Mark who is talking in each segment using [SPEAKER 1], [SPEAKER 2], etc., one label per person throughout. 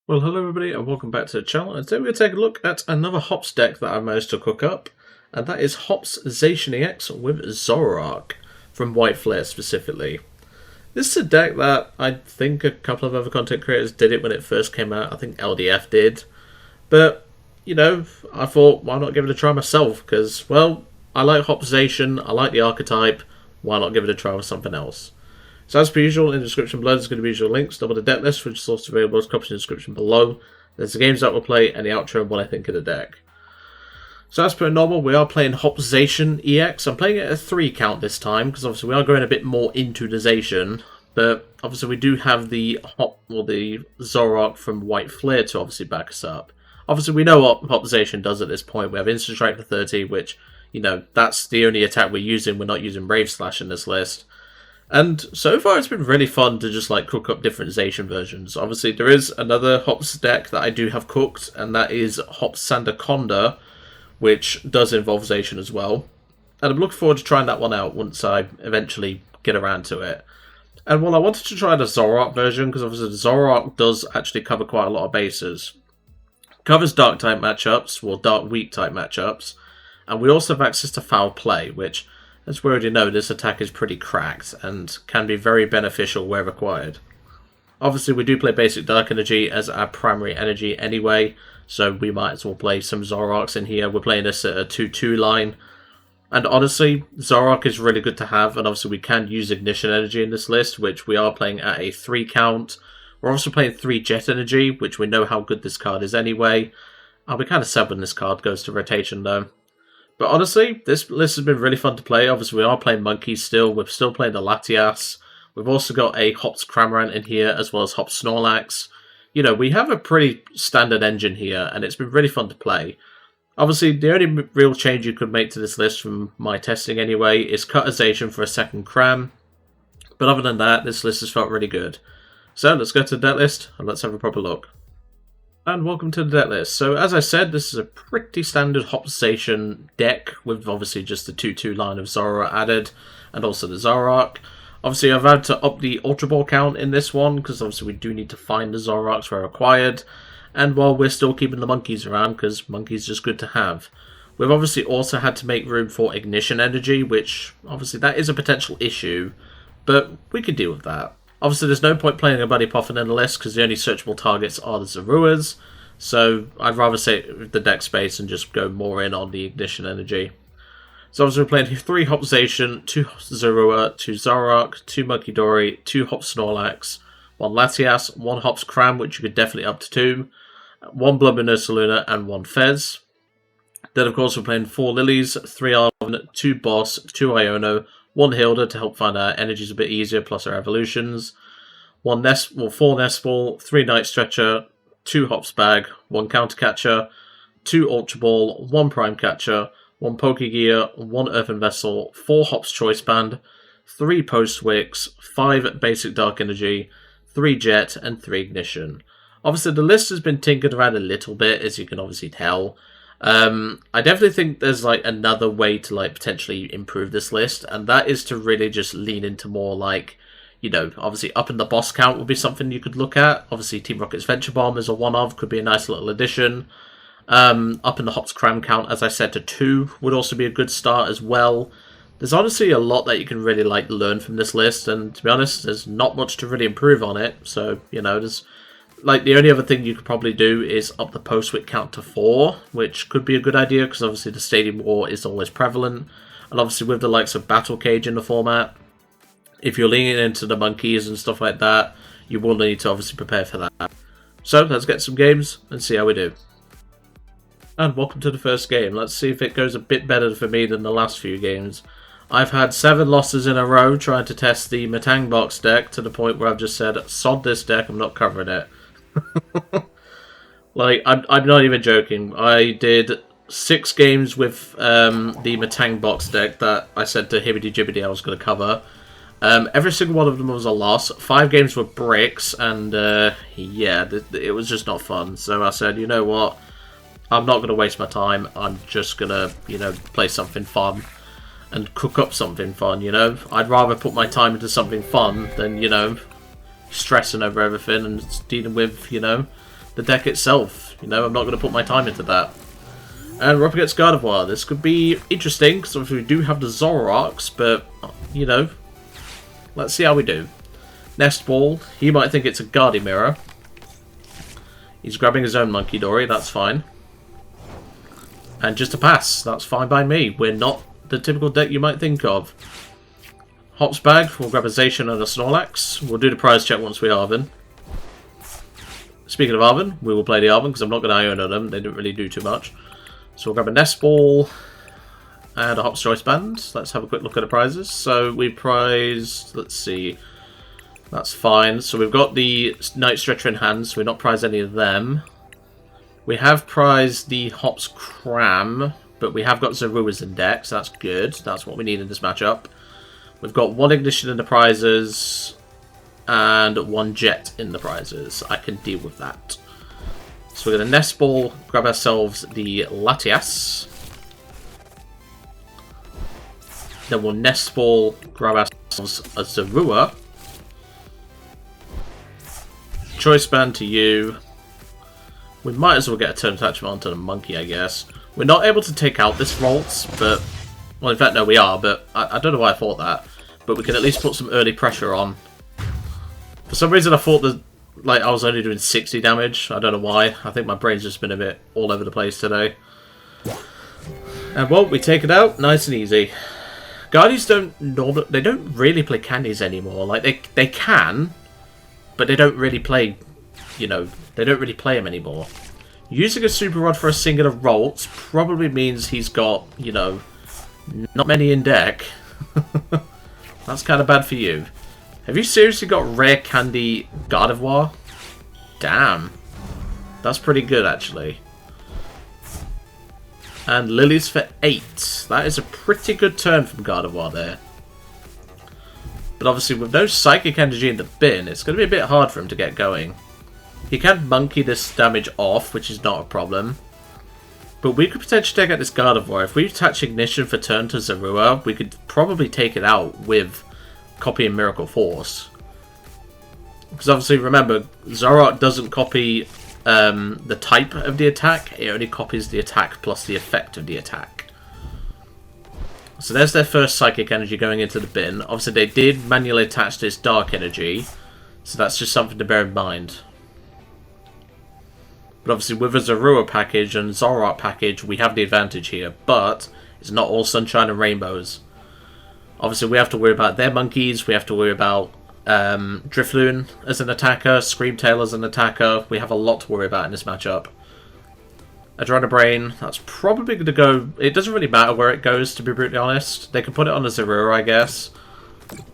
[SPEAKER 1] Well, hello everybody and welcome back to the channel, and today we're going to take a look at another Hops deck that I managed to cook up, and that is Hops Zacian EX with Zoroark, from White Flare specifically. This is a deck that I think a couple of other content creators did it when it first came out. I think LDF did, but, you know, I thought, why not give it a try myself, because, well, I like Hops Zacian, I like the archetype, why not give it a try with something else? So as per usual, in the description below there's going to be usual links, double the deck list, which is also available as copies in the description below. There's the games that we'll play and the outro and what I think of the deck. So as per normal, we are playing Hops Zacian EX. I'm playing it at a 3 count this time, because obviously we are going a bit more into the Zacian, but obviously we do have the Zoroark from White Flare to obviously back us up. Obviously we know what Hops Zacian does at this point. We have Instant Strike for 30, which, you know, that's the only attack we're using. We're not using Brave Slash in this list. And so far it's been really fun to just like cook up different Zacian versions. Obviously there is another Hops deck that I do have cooked, and that is Hops Sandaconda, which does involve Zacian as well. And I'm looking forward to trying that one out once I eventually get around to it. And well, I wanted to try the Zoroark version, because obviously the Zoroark does actually cover quite a lot of bases. Covers Dark type matchups, or Dark Weak type matchups, and we also have access to Foul Play, which, as we already know, this attack is pretty cracked and can be very beneficial where required. Obviously, we do play basic Dark Energy as our primary energy anyway, so we might as well play some Zoroarks in here. We're playing this at a 2-2 line. And honestly, Zoroark is really good to have, and obviously we can use Ignition Energy in this list, which we are playing at a 3 count. We're also playing 3 Jet Energy, which we know how good this card is anyway. I'll be kind of sad when this card goes to rotation though. But honestly, this list has been really fun to play. Obviously, we are playing monkeys still. We're still playing the Latias. We've also got a Hops Cramorant in here, as well as Hops Snorlax. You know, we have a pretty standard engine here, and it's been really fun to play. Obviously, the only real change you could make to this list, from my testing anyway, is cut a Zacian for a second Cram. But other than that, this list has felt really good. So, let's go to the deck list, and let's have a proper look. And welcome to the deck list. So as I said, this is a pretty standard Hops Zacian deck, with obviously just the 2-2 line of Zorua added, and also the Zoroark. Obviously I've had to up the Ultra Ball count in this one, because obviously we do need to find the Zoroarks where required. And while we're still keeping the monkeys around, because monkeys are just good to have. We've obviously also had to make room for Ignition Energy, which obviously that is a potential issue, but we can deal with that. Obviously, there's no point playing a Buddy Poffin in the list, because the only searchable targets are the Zoruas, so I'd rather save the deck space and just go more in on the Ignition Energy. So obviously we're playing 3 Hops Zacian, 2 Zorua, 2 Zoroark, 2 Munkidori, 2 Hops Snorlax, 1 Latias, 1 Hops Cram, which you could definitely up to 2, 1 Bloodmoon Ursaluna, and 1 Fez. Then of course we're playing 4 Lillies, 3 Arven, 2 Boss, 2 Iono, 1 Hilda to help find our energies a bit easier, plus our evolutions. 4 Nest Ball, 3 Night Stretcher, 2 Hops Bag, 1 Counter Catcher, 2 Ultra Ball, 1 Prime Catcher, 1 Pokégear, 1 Earthen Vessel, 4 Hops Choice Band, 3 Postwick, 5 Basic Dark Energy, 3 Jet, and 3 Ignition. Obviously the list has been tinkered around a little bit, as you can obviously tell. I definitely think there's like another way to like potentially improve this list, and that is to really just lean into more like, you know, obviously up in the boss count would be something you could look at. Obviously Team Rocket's Venture Bomb is a one-of, could be a nice little addition. Up in the Hops Cram count, as I said, to 2 would also be a good start as well. There's honestly a lot that you can really like learn from this list, and to be honest, there's not much to really improve on it. So, you know, there's like the only other thing you could probably do is up the Postwick count to 4, which could be a good idea, because obviously the Stadium War is always prevalent, and obviously with the likes of Battle Cage in the format, if you're leaning into the monkeys and stuff like that, you will need to obviously prepare for that. So let's get some games and see how we do. And welcome to the first game. Let's see if it goes a bit better for me than the last few games. I've had 7 losses in a row trying to test the Matang Box deck, to the point where I've just said, sod this deck, I'm not covering it. Like, I'm not even joking. I did 6 games with the Matang Box deck that I said to Hibbity Jibbity I was going to cover. Every single one of them was a loss. 5 games were bricks, and yeah, it was just not fun. So I said, you know what? I'm not going to waste my time. I'm just going to, you know, play something fun and cook up something fun, you know? I'd rather put my time into something fun than, you know, stressing over everything and dealing with, you know, the deck itself. You know, I'm not going to put my time into that. And we're up against Gardevoir. This could be interesting, because obviously we do have the Zoroarks, but, you know, let's see how we do. Nest Ball, he might think it's a Gardevoir. He's grabbing his own Munkidori, that's fine. And just a pass, that's fine by me. We're not the typical deck you might think of. Hops bag, we'll grab a Zacian and a Snorlax. We'll do the prize check once we Arven. Speaking of Arven, we will play the Arven, because I'm not going to Iono them, they didn't really do too much. So we'll grab a Nest Ball and a Hops Choice Band. Let's have a quick look at the prizes. So we prized, let's see, that's fine. So we've got the Night Stretcher in hand, so we've not prized any of them. We have prized the Hops Cram, but we have got Zoruas in deck, so that's good. That's what we need in this matchup. We've got one Ignition in the prizes and one Jet in the prizes. I can deal with that. So we're going to Nest Ball, grab ourselves the Latias. Then we'll Nest Ball, grab ourselves a Zorua. Choice Band to you. We might as well get a turn attachment onto the monkey, I guess. We're not able to take out this Volt, but... Well, in fact, no, we are, but I don't know why I thought that. But we can at least put some early pressure on. For some reason, I thought that like I was only doing 60 damage. I don't know why. I think my brain's just been a bit all over the place today. And well, we take it out nice and easy. Guardies don't really play candies anymore. Like they can, but they don't really play. You know, they don't really play them anymore. Using a Super Rod for a singular Volt probably means he's got, you know, not many in deck. That's kind of bad for you. Have you seriously got Rare Candy Gardevoir? Damn. That's pretty good, actually. And Lilies for 8. That is a pretty good turn from Gardevoir there. But obviously, with no Psychic Energy in the bin, it's going to be a bit hard for him to get going. He can monkey this damage off, which is not a problem. But we could potentially take out this Gardevoir. If we attach Ignition for turn to Zorua, we could probably take it out with Copy and Miracle Force. Because obviously, remember, Zoroark doesn't copy the type of the attack. It only copies the attack plus the effect of the attack. So there's their first Psychic Energy going into the bin. Obviously, they did manually attach this Dark Energy. So that's just something to bear in mind. But obviously, with a Zorua package and Zoroark package, we have the advantage here. But it's not all sunshine and rainbows. Obviously, we have to worry about their monkeys. We have to worry about Drifloon as an attacker, Screamtail as an attacker. We have a lot to worry about in this matchup. Adrenabrain, that's probably going to go... It doesn't really matter where it goes, to be brutally honest. They can put it on a Zorua, I guess.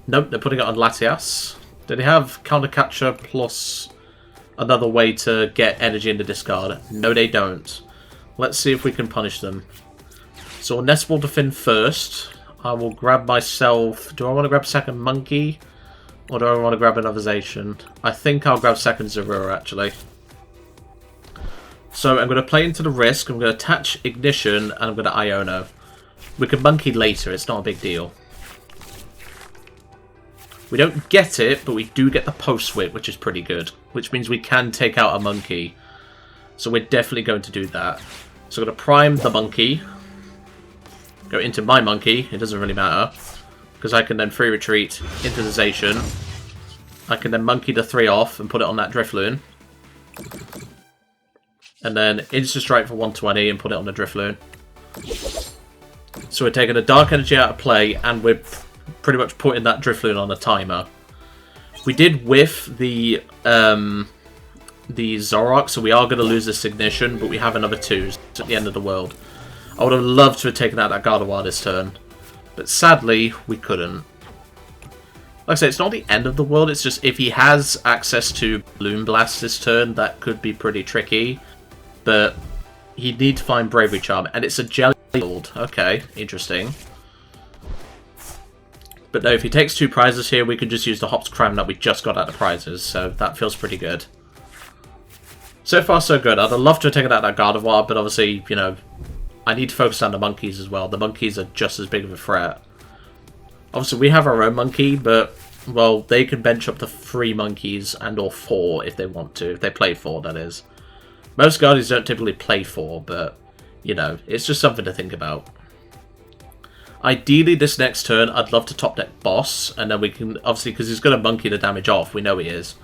[SPEAKER 1] Nope, they're putting it on Latias. Do they have Counter Catcher plus another way to get energy in the discard? No, they don't. Let's see if we can punish them. So we'll Nest Ball to Finn first. I will grab myself... Do I want to grab second Monkey? Or do I want to grab another Zacian? I think I'll grab second Zorua, actually. So I'm going to play into the risk. I'm going to attach Ignition, and I'm going to Iono. We can Monkey later. It's not a big deal. We don't get it, but we do get the Postwick, which is pretty good. Which means we can take out a Monkey. So we're definitely going to do that. So I'm going to prime the Monkey. Go into my Monkey. It doesn't really matter. Because I can then free retreat into the Zacian. I can then Monkey the 3 off and put it on that Drifloon. And then Instant Strike for 120 and put it on the Drifloon. So we're taking the Dark Energy out of play, and we're pretty much putting that Drifloon on a timer. We did whiff the Zoroark, so we are going to lose this Ignition, but we have another 2 at the end of the world. I would have loved to have taken out that Gardevoir this turn, but sadly, we couldn't. Like I say, it's not the end of the world, it's just if he has access to Balloon Blast this turn, that could be pretty tricky. But he'd need to find Bravery Charm, and it's a Jelly Gold. Okay, interesting. But no, if he takes 2 prizes here, we can just use the Hops Cram that we just got out of prizes, so that feels pretty good. So far, so good. I'd love to have taken out that Gardevoir, but obviously, you know, I need to focus on the monkeys as well. The monkeys are just as big of a threat. Obviously, we have our own monkey, but, well, they can bench up to 3 monkeys and or 4 if they want to. If they play 4, that is. Most Guardians don't typically play 4, but, you know, it's just something to think about. Ideally, this next turn, I'd love to top deck Boss, and then we can, obviously, because he's going to monkey the damage off, we know he is.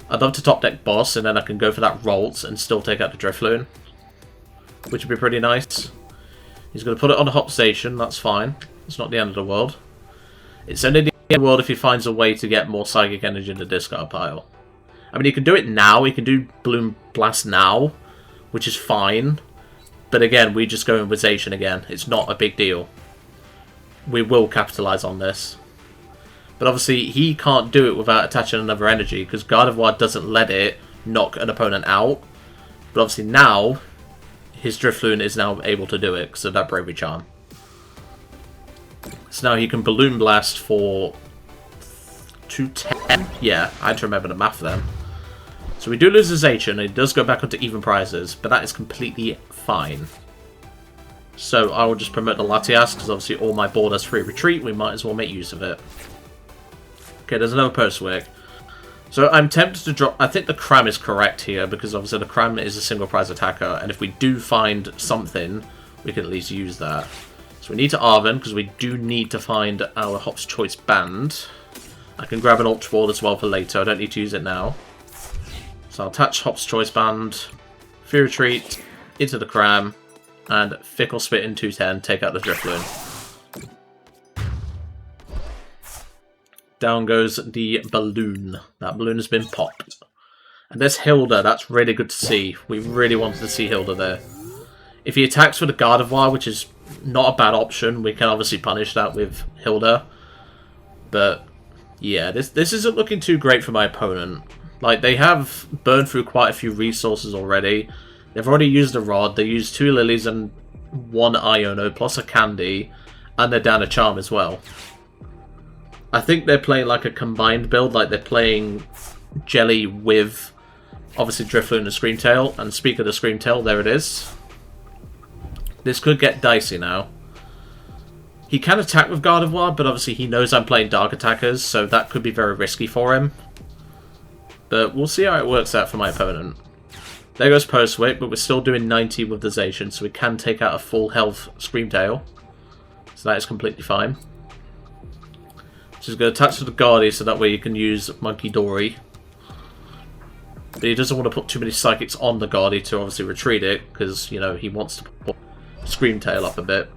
[SPEAKER 1] I'd love to top deck Boss, and then I can go for that Ralts and still take out the Drifloon, which would be pretty nice. He's going to put it on a Hop Station, that's fine. It's not the end of the world. It's only the end of the world if he finds a way to get more Psychic Energy in the discard pile. I mean, he can do it now, he can do Balloon Blast now, which is fine. But again, we just go in with Zacian again. It's not a big deal. We will capitalise on this. But obviously, he can't do it without attaching another energy, because Gardevoir doesn't let it knock an opponent out. But obviously now, his Drifloon is now able to do it because of that Bravery Charm. So now he can Balloon Blast for 210. Yeah, I had to remember the math then. So we do lose a Zacian, and he does go back onto even prizes, but that is completely fine. So I will just promote the Latias, because obviously all my board has free retreat, we might as well make use of it. Okay, there's another Postwick. So I'm tempted to drop... I think the Cram is correct here, because obviously the Cram is a single prize attacker, and if we do find something, we can at least use that. So we need to Arven, because we do need to find our Hop's Choice Band. I can grab an Ultra Ball as well for later, I don't need to use it now. So I'll attach Hop's Choice Band, Free Retreat, into the Cram, and Fickle Spit in 210, take out the Drifloon. Down goes the Balloon. That balloon has been popped. And there's Hilda, that's really good to see. We really wanted to see Hilda there. If he attacks with a Gardevoir, which is not a bad option, we can obviously punish that with Hilda. But yeah, this isn't looking too great for my opponent. Like, they have burned through quite a few resources already. They've already used a Rod, they used 2 Lilies and 1 Iono, plus a Candy, and they're down a Charm as well. I think they're playing like a combined build, like they're playing Jelly with, obviously, Drifloon and Screamtail. And speaking of the Screamtail, there it is. This could get dicey now. He can attack with Gardevoir, but obviously he knows I'm playing Dark Attackers, so that could be very risky for him. But we'll see how it works out for my opponent. There goes Postwick, but we're still doing 90 with the Zacian, so we can take out a full health Screamtail. So that is completely fine. So he's going to attach to the Guardy, so that way you can use Munkidori. But he doesn't want to put too many Psychics on the Guardy to obviously retreat it, because, you know, he wants to put Screamtail up a bit.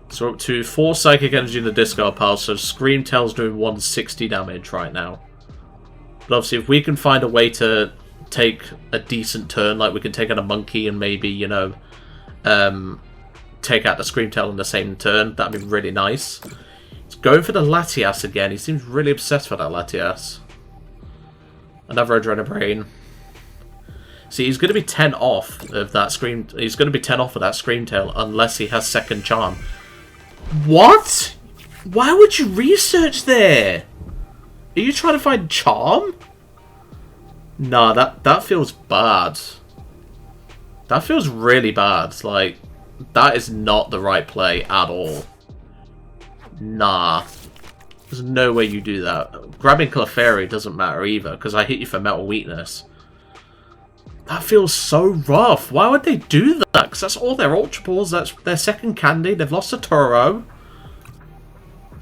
[SPEAKER 1] So we're up to 4 Psychic Energy in the discard pile, so Screamtail's doing 160 damage right now. But obviously if we can find a way to take a decent turn, like we can take out a Monkey and maybe, you know, take out the Screamtail in the same turn, that'd be really nice. He's going for the Latias again, he seems really obsessed with that Latias. Another Adrenaline Brain. See, he's going to be 10 off of that He's going to be 10 off of that Screamtail unless he has second Charm. What? Why would you research there? Are you trying to find Charm? Nah, that feels bad. That feels really bad. Like, that is not the right play at all. Nah. There's no way you do that. Grabbing Clefairy doesn't matter either, because I hit you for Metal Weakness. That feels so rough. Why would they do that? Because that's all their Ultra Balls. That's their second Candy. They've lost a Turo.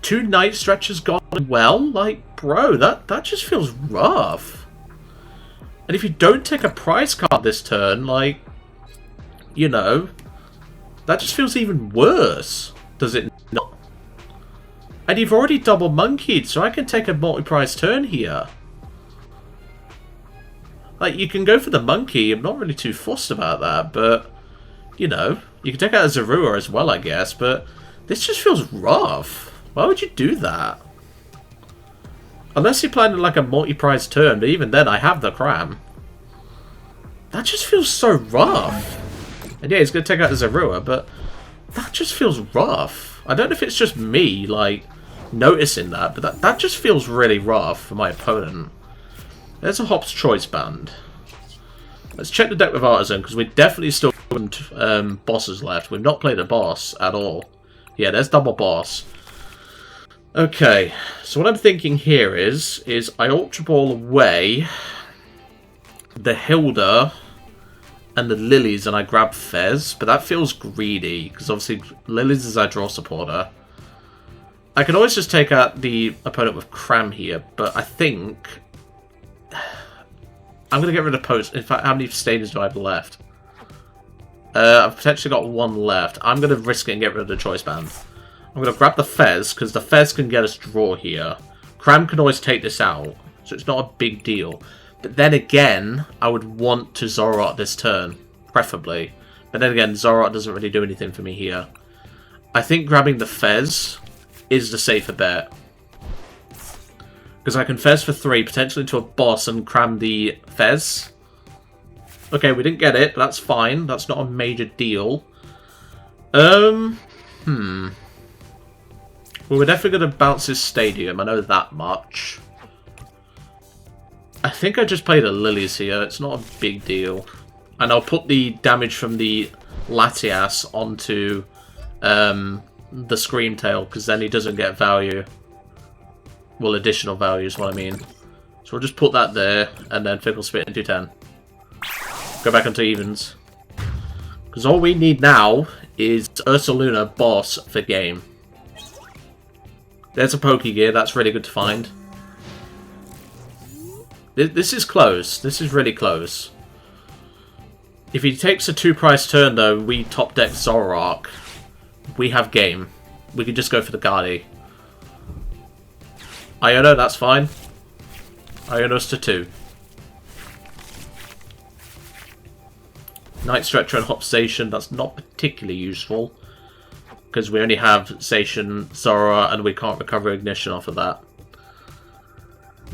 [SPEAKER 1] 2 Night Stretchers gone well. Like, bro, that just feels rough. And if you don't take a prize card this turn, like, you know, that just feels even worse. Does it not? And you've already double monkeyed, so I can take a multi-prize turn here. Like, you can go for the monkey. I'm not really too fussed about that, but, you know, you can take out a Zorua as well, I guess, but this just feels rough. Why would you do that? Unless you're playing like a multi-prize turn, but even then I have the Cram. That just feels so rough. And yeah, he's going to take out the Zorua, but that just feels rough. I don't know if it's just me, like, noticing that, but that just feels really rough for my opponent. There's a Hop's Choice Band. Let's check the deck with Artisan, because we definitely still haven't bosses left. We've not played a boss at all. Yeah, there's double boss. Okay, so what I'm thinking here is I Ultra Ball away the Hilda and the Lillies and I grab Fez, but that feels greedy, because obviously Lillies is our draw supporter. I can always just take out the opponent with Cram here, but I think I'm going to get rid of Post. In fact, how many stages do I have left? I've potentially got one left. I'm going to risk it and get rid of the Choice Band. I'm going to grab the Fez, because the Fez can get us draw here. Cram can always take this out, so it's not a big deal. But then again, I would want to Zoroark this turn, preferably. But then again, Zoroark doesn't really do anything for me here. I think grabbing the Fez is the safer bet. Because I can Fez for 3, potentially into a boss, and cram the Fez. Okay, we didn't get it, but that's fine. That's not a major deal. Well, we're definitely going to bounce this stadium, I know that much. I think I just played a Lillies here, it's not a big deal. And I'll put the damage from the Latias onto the Scream Tail, because then he doesn't get value. Well, additional value is what I mean. So we'll just put that there, and then Fickle Spit into 10. Go back onto evens. Because all we need now is Ursaluna boss for game. There's a Pokégear, that's really good to find. This is close. This is really close. If he takes a 2-price turn, though, we top deck Zoroark. We have game. We can just go for the Gardy. Iono, that's fine. Iono's to 2. Night Stretcher and Zacian, that's not particularly useful. Because we only have Zacian, Zora, and we can't recover Ignition off of that.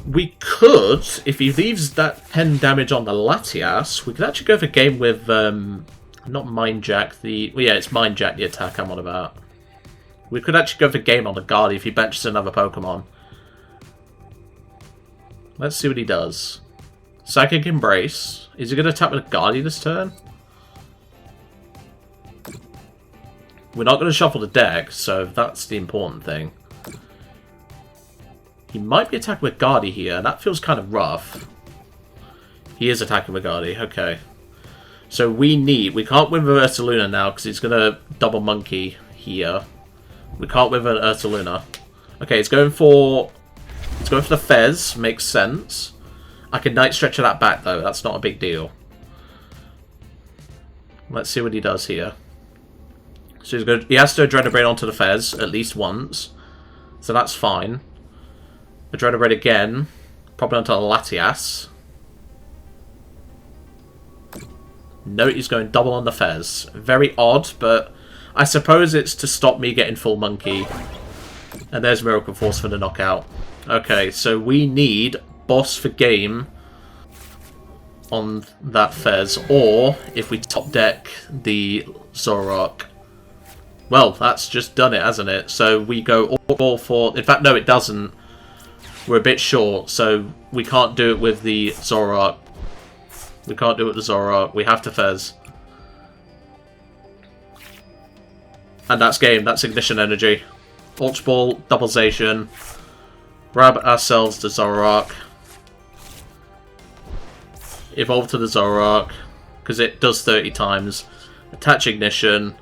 [SPEAKER 1] We could, if he leaves that 10 damage on the Latias, we could actually go for game with, not Mind Jack, well, yeah, it's Mind Jack the attack I'm on about. We could actually go for game on the Gardy if he benches another Pokemon. Let's see what he does. Psychic Embrace. Is he going to attack with a Gardy this turn? We're not going to shuffle the deck, so that's the important thing. He might be attacking with Gardy here, and that feels kind of rough. He is attacking with Gardy, okay. So we can't win with Ursaluna now, because he's going to double Monkey here. We can't win with an Ursaluna. Okay, he's going for the Fez, makes sense. I can Night Stretcher that back, though, that's not a big deal. Let's see what he does here. So he has to Adrenabrain onto the Fez at least once, so that's fine. Adrenabrain again, probably onto the Latias. No, he's going double on the Fez. Very odd, but I suppose it's to stop me getting full Monkey. And there's Miracle Force for the knockout. Okay, so we need boss for game on that Fez, or if we top deck the Zoroark. Well, that's just done it, hasn't it? So we go all for... In fact, no, it doesn't. We're a bit short, so we can't do it with the Zoroark. We can't do it with the Zoroark. We have to Fez. And that's game. That's Ignition Energy. Ultra Ball, double Zacian. Grab ourselves the Zoroark. Evolve to the Zoroark, because it does 30 times. Attach Ignition.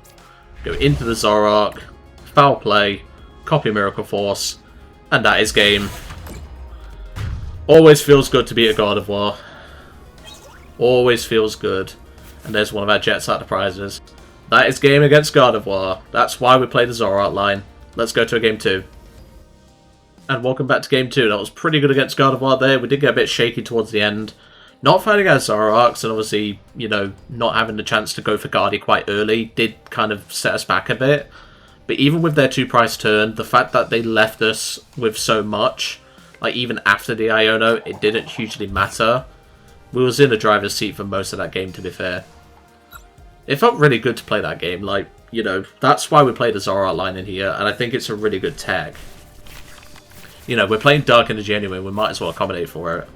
[SPEAKER 1] Go into the Zoroark. Foul Play. Copy Miracle Force. And that is game. Always feels good to beat a Gardevoir. Always feels good. And there's one of our Jets out of prizes. That is game against Gardevoir. That's why we play the Zoroark line. Let's go to a game 2. And welcome back to game 2. That was pretty good against Gardevoir there. We did get a bit shaky towards the end. Not finding our Zoroarks, and obviously, you know, not having the chance to go for Gardy quite early did kind of set us back a bit. But even with their 2-price turn, the fact that they left us with so much, like even after the Iono, it didn't hugely matter. We was in the driver's seat for most of that game, to be fair. It felt really good to play that game. Like, you know, that's why we played the Zoroark line in here, and I think it's a really good tag. You know, we're playing Dark Energy anyway, we might as well accommodate for it.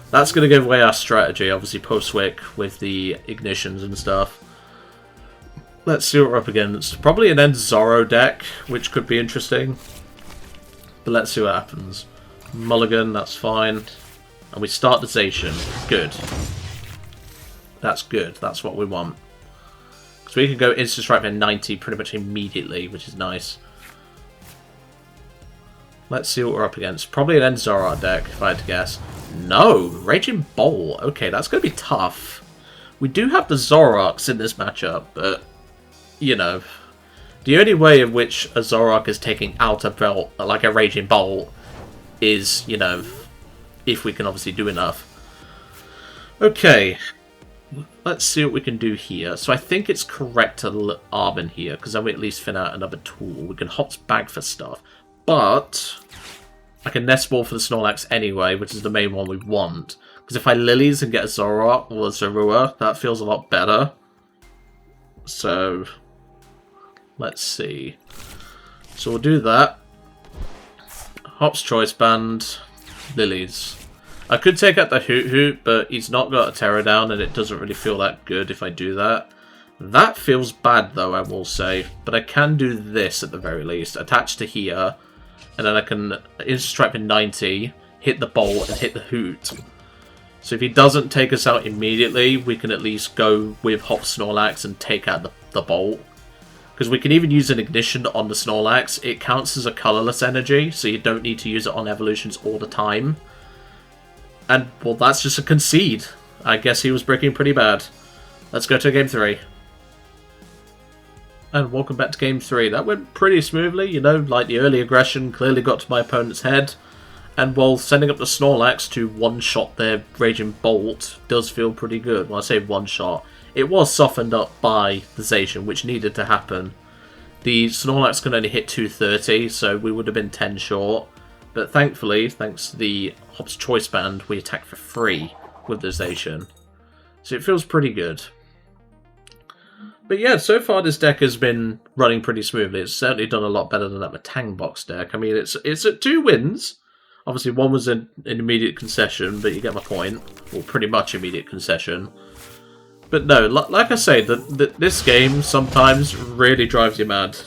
[SPEAKER 1] That's going to give away our strategy, obviously Postwick with the Ignitions and stuff. Let's see what we're up against. Probably an End Zoro deck, which could be interesting. But let's see what happens. Mulligan, that's fine. And we start the Zacian. Good. That's good. That's what we want. Because we can go Instant Strike for 90 pretty much immediately, which is nice. Let's see what we're up against. Probably an End Zoroark deck, if I had to guess. No! Raging Bolt. Okay, that's going to be tough. We do have the Zoroarks in this matchup, but, you know, the only way in which a Zoroark is taking out a belt, like a Raging Bolt, is, you know, if we can obviously do enough. Okay, let's see what we can do here. So I think it's correct to Arven here, because then we at least fin out another tool. We can Hops Bag for stuff, but I can Nest Ball for the Snorlax anyway, which is the main one we want. Because if I Lilies and get a Zoroark or a Zorua, that feels a lot better. So, let's see. So we'll do that. Hops Choice Band, Lilies. I could take out the Hoot Hoot, but he's not got a Terror down, and it doesn't really feel that good if I do that. That feels bad, though, I will say. But I can do this at the very least. Attach to here, and then I can Instant Strike for 90, hit the Bolt, and hit the Hoot. So if he doesn't take us out immediately, we can at least go with Hop Snorlax and take out the Bolt. Because we can even use an Ignition on the Snorlax. It counts as a colourless energy, so you don't need to use it on evolutions all the time. And, well, that's just a concede. I guess he was breaking pretty bad. Let's go to Game 3. And welcome back to Game 3. That went pretty smoothly, you know, like the early aggression clearly got to my opponent's head. And while sending up the Snorlax to one-shot their Raging Bolt does feel pretty good. When I say one-shot, it was softened up by the Zacian, which needed to happen. The Snorlax can only hit 230, so we would have been 10 short. But thankfully, thanks to the Hops Choice Band, we attack for free with the Zacian. So it feels pretty good. But yeah, so far this deck has been running pretty smoothly. It's certainly done a lot better than that Matang Box deck. I mean, it's at 2 wins. Obviously, one was an immediate concession, but you get my point. Well, pretty much immediate concession. But no, like I say, this game sometimes really drives you mad.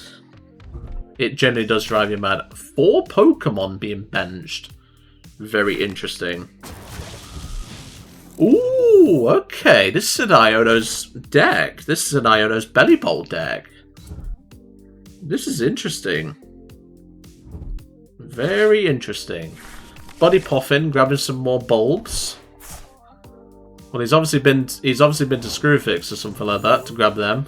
[SPEAKER 1] It generally does drive you mad. 4 Pokemon being benched. Very interesting. Ooh, okay. This is an Iono's deck. This is an Iono's Belly Bolt deck. This is interesting. Very interesting. Body Poffin, grabbing some more bulbs. Well, he's obviously been to Screwfix or something like that to grab them.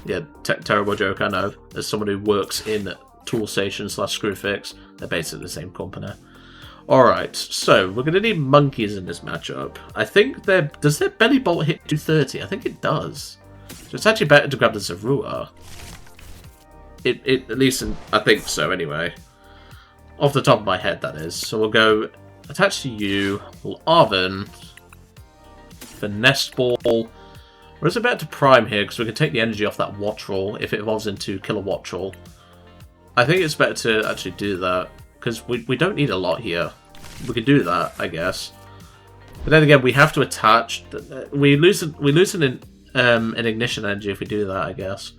[SPEAKER 1] Yeah, terrible joke, I know. As someone who works in Tool Station / Screwfix, they're basically the same company. Alright, so we're going to need monkeys in this matchup. I think does their Belly Bolt hit 230? I think it does. So it's actually better to grab the Zorua. At least, I think so anyway. Off the top of my head, that is. So we'll go attach to you. We'll Arven for Nest Ball. Or is it better to Prime here, because we can take the energy off that Wattrel if it evolves into Killer Wattrel. I think it's better to actually do that, because we don't need a lot here. We can do that, I guess. But then again, we have to attach. We lose an Ignition energy if we do that, I guess.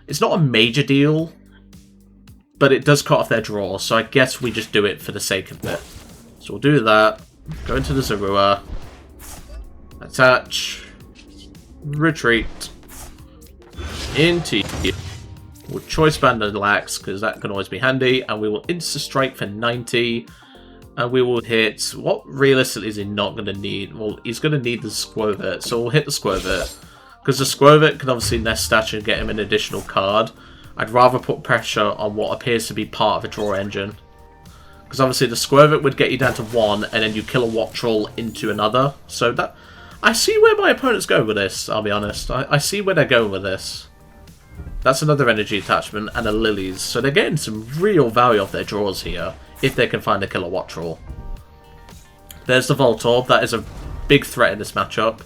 [SPEAKER 1] It's not a major deal, but it does cut off their draw, so I guess we just do it for the sake of it. So we'll do that. Go into the Zorua. Attach. Retreat. Into you. We'll Choice Band and Lax, because that can always be handy. And we will Instant Strike for 90. And we will hit... What realistically is he not going to need? Well, he's going to need the Squirvit, so we'll hit the Squirvit. Because the Squirvit can obviously Nest Statue and get him an additional card. I'd rather put pressure on what appears to be part of a draw engine. Because obviously the Squirvit would get you down to 1, and then you kill a Wattrel into another. So that... I see where my opponents go with this, I'll be honest. I see where they're going with this. That's another energy attachment and a Lilies. So they're getting some real value off their draws here, if they can find a killer Wattrel. There's the Voltorb. That is a big threat in this matchup.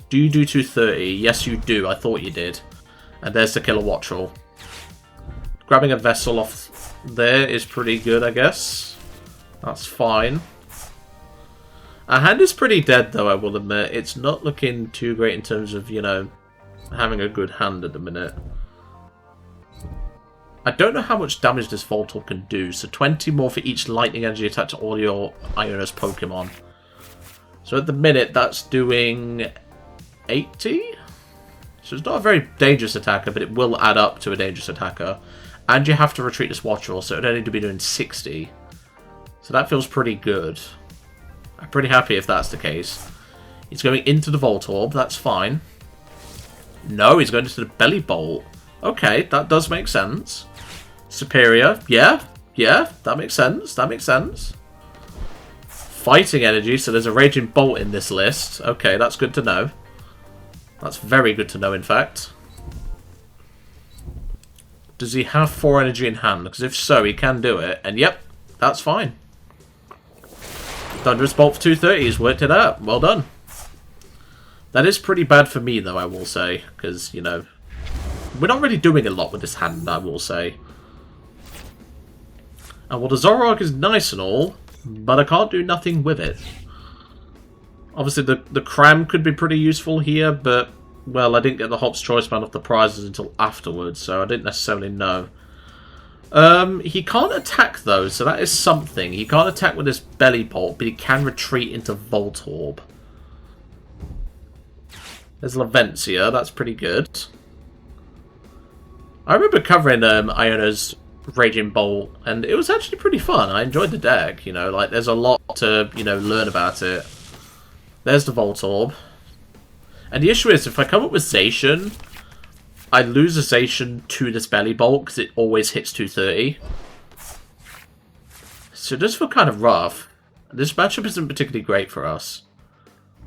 [SPEAKER 1] Do you do 230? Yes, you do. I thought you did. And there's the killer Wattrel. Grabbing a Vessel off there is pretty good, I guess. That's fine. Our hand is pretty dead, though, I will admit. It's not looking too great in terms of, you know, having a good hand at the minute. I don't know how much damage this Voltorb can do, so 20 more for each lightning energy attack to all your Iono's Pokemon. So at the minute, that's doing 80. So it's not a very dangerous attacker, but it will add up to a dangerous attacker. And you have to retreat this Watchel, so it would only need to be doing 60. So that feels pretty good. I'm pretty happy if that's the case. He's going into the Voltorb, that's fine. No, he's going into the Belly Bolt. Okay, that does make sense. Superior, yeah, that makes sense, that makes sense. Fighting Energy, so there's a Raging Bolt in this list. Okay, that's good to know. That's very good to know, in fact. Does he have 4 energy in hand? Because if so, he can do it. And yep, that's fine. Thunderous Bolt for 230, he's worked it out. Well done. That is pretty bad for me, though, I will say. Because, you know, we're not really doing a lot with this hand, I will say. And well, the Zoroark is nice and all, but I can't do nothing with it. Obviously, the Cram could be pretty useful here, but, well, I didn't get the Hop's Choice Band off the prizes until afterwards, so I didn't necessarily know. He can't attack, though, so that is something. He can't attack with his Belly Bolt, but he can retreat into Voltorb. There's Laventia, that's pretty good. I remember covering Iono's Raging Bolt, and it was actually pretty fun. I enjoyed the deck, you know, like, there's a lot to, you know, learn about it. There's the Voltorb. And the issue is, if I come up with Zacian, I lose a Zacian to this Belly Bolt, because it always hits 230. So it does feel kind of rough. This matchup isn't particularly great for us.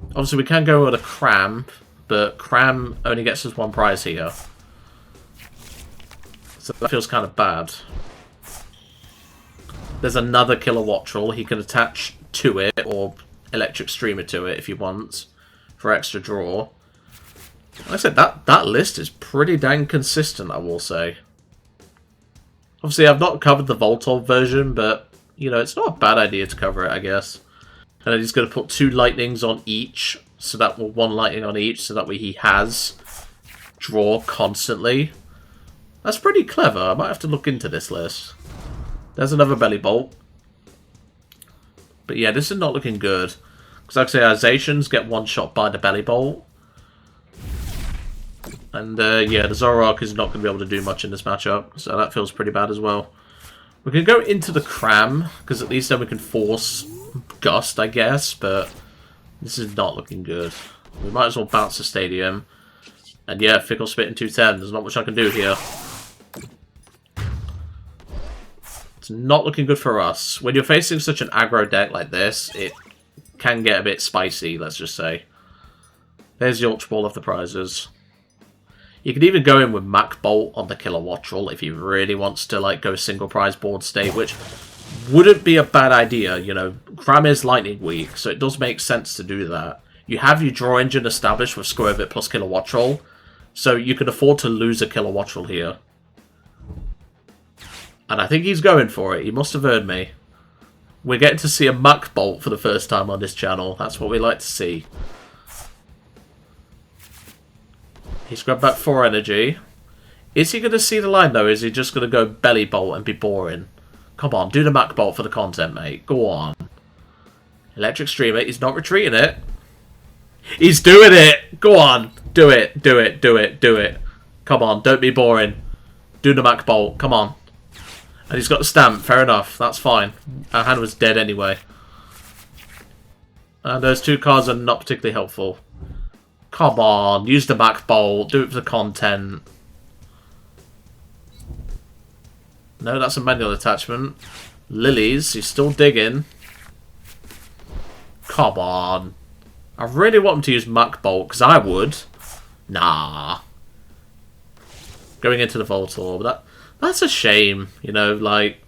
[SPEAKER 1] Obviously, we can go with a Cram, but Cram only gets us 1 prize here. So that feels kind of bad. There's another Killer Wattrel. He can attach to it, or Electric Streamer to it if he wants, for extra draw. Like I said, that list is pretty dang consistent, I will say. Obviously, I've not covered the Voltorb version, but, you know, it's not a bad idea to cover it, I guess. And then he's going to put 2 lightnings on each, so that, well, 1 lightning on each, so that way he has draw constantly. That's pretty clever. I might have to look into this list. There's another Belly Bolt. But yeah, this is not looking good. Because like I say, our Zacians get 1-shot by the Belly Bolt. And yeah, the Zoroark is not going to be able to do much in this matchup. So that feels pretty bad as well. We can go into the Cram, because at least then we can force Gust, I guess. But this is not looking good. We might as well bounce the Stadium. And yeah, Fickle Spit in 210. There's not much I can do here. It's not looking good for us. When you're facing such an aggro deck like this, it can get a bit spicy, let's just say. There's the Ultra Ball of the prizes. You could even go in with Mach Bolt on the Killer Wattrel if he really wants to, like, go single prize board state, which wouldn't be a bad idea, you know. Cram is lightning weak, so it does make sense to do that. You have your draw engine established with Squirvit plus Killer Wattrel, so you can afford to lose a Killer Wattrel here. And I think he's going for it. He must have heard me. We're getting to see a Mach Bolt for the first time on this channel. That's what we like to see. He's grabbed back 4 energy. Is he going to see the line, though? Is he just going to go Belly Bolt and be boring? Come on, do the Mach Bolt for the content, mate. Go on. Electric Streamer. He's not retreating it. He's doing it! Go on. Do it. Do it. Do it. Do it. Come on, don't be boring. Do the Mach Bolt. Come on. And he's got the stamp. Fair enough. That's fine. Our hand was dead anyway. And those 2 cards are not particularly helpful. Come on. Use the Mach Bolt. Do it for the content. No, that's a manual attachment. Lilies. He's still digging. Come on. I really want him to use Mach Bolt, because I would. Nah. Going into the Voltorb. That's a shame, you know, like,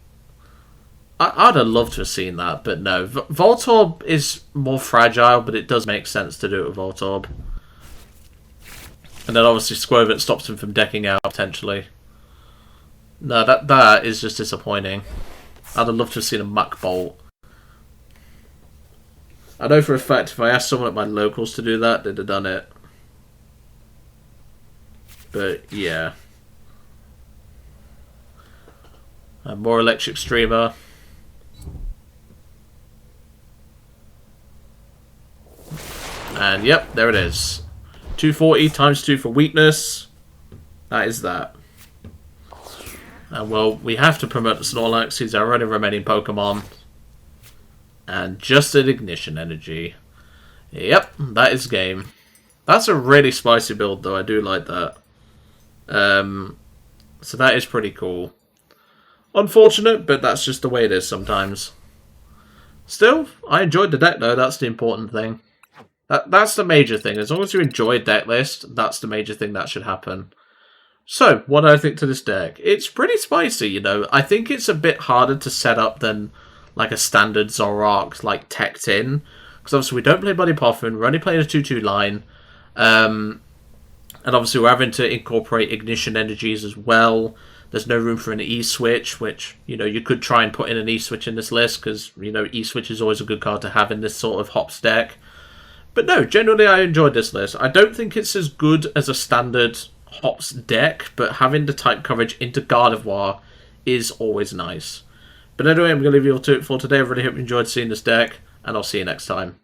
[SPEAKER 1] I'd have loved to have seen that, but no. Voltorb is more fragile, but it does make sense to do it with Voltorb. And then obviously Squirvit stops him from decking out, potentially. No, that is just disappointing. I'd have loved to have seen a Mach Bolt. I know for a fact if I asked someone at my locals to do that, they'd have done it. But, yeah. More Electric Streamer. And yep, there it is. 240 times 2 for weakness. That is that. And well, we have to promote the Snorlax. He's our only remaining Pokemon. And just an Ignition Energy. Yep, that is game. That's a really spicy build, though. I do like that. So that is pretty cool. Unfortunate, but that's just the way it is sometimes. Still, I enjoyed the deck, though. That's the important thing. That's the major thing. As long as you enjoy Decklist, that's the major thing that should happen. So, what do I think to this deck? It's pretty spicy, you know. I think it's a bit harder to set up than like a standard Zoroark, like teched in. Because obviously we don't play Bloody Poffin, we're only playing a 2-2 line. And obviously we're having to incorporate Ignition Energies as well. There's no room for an E-Switch, which, you know, you could try and put in an E-Switch in this list, because, you know, E-Switch is always a good card to have in this sort of Hops deck. But no, generally I enjoyed this list. I don't think it's as good as a standard Hops deck, but having the type coverage into Gardevoir is always nice. But anyway, I'm going to leave you all to it for today. I really hope you enjoyed seeing this deck, and I'll see you next time.